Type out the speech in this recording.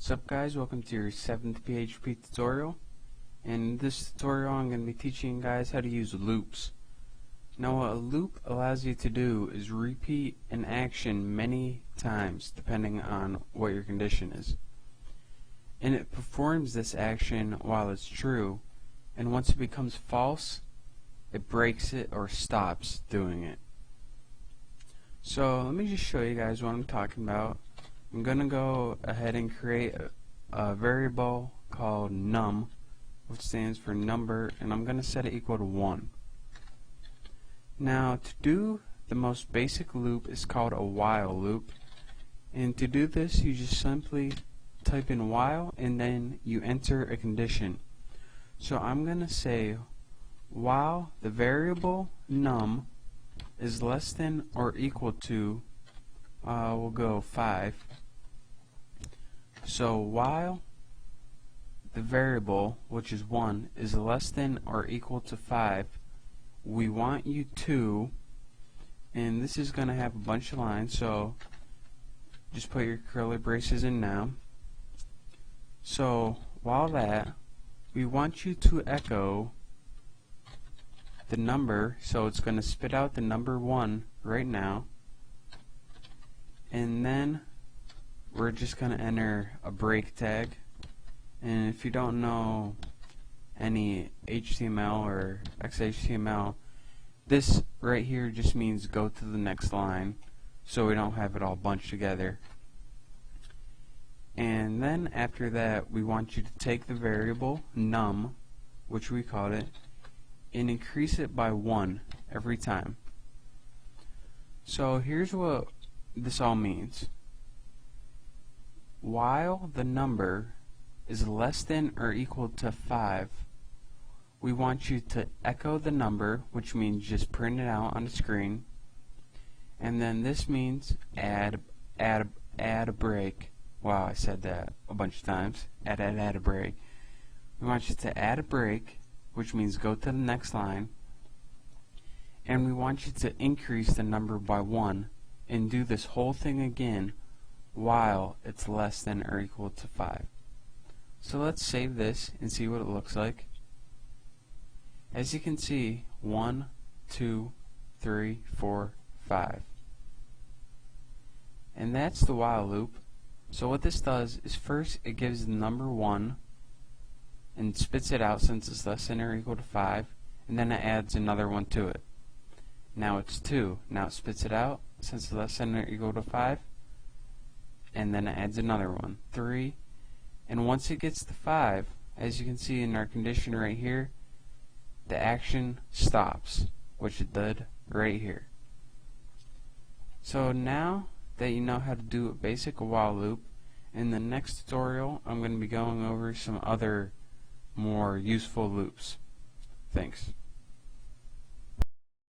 What's up guys, welcome to your 7th PHP tutorial. In this tutorial I'm going to be teaching you guys how to use loops. Now what a loop allows you to do is repeat an action many times depending on what your condition is. And it performs this action while it's true, and once it becomes false it breaks it or stops doing it. So let me just show you guys what I'm talking about. I'm going to go ahead and create a variable called num, which stands for number, and I'm going to set it equal to 1. Now to do the most basic loop is called a while loop, and to do this you just simply type in while and then you enter a condition. So I'm going to say while the variable num is less than or equal to we'll go 5. So while the variable, which is 1, is less than or equal to 5, we want you to, and this is going to have a bunch of lines, so just put your curly braces in now. So while that, we want you to echo the number, so it's going to spit out the number 1 right now, and then we're just going to enter a break tag. And if you don't know any HTML or XHTML, this right here just means go to the next line, so we don't have it all bunched together. And then after that we want you to take the variable num, which we called it, and increase it by 1 every time. So here's what this all means. While the number is less than or equal to 5, we want you to echo the number, which means just print it out on the screen, and then this means add a break. Wow, I said that a bunch of times. Add a break. We want you to add a break, which means go to the next line, and we want you to increase the number by 1 and do this whole thing again while it's less than or equal to 5. So let's save this and see what it looks like. As you can see, 1, 2, 3, 4, 5. And that's the while loop. So what this does is first it gives the number 1 and spits it out since it's less than or equal to 5, and then it adds another one to it. Now it's 2. Now it spits it out since it's less than or equal to 5, and then it adds another one, 3, and once it gets to 5, as you can see in our condition right here, the action stops, which it did right here. So now that you know how to do a basic while loop, in the next tutorial I'm going to be going over some other more useful loops. Thanks.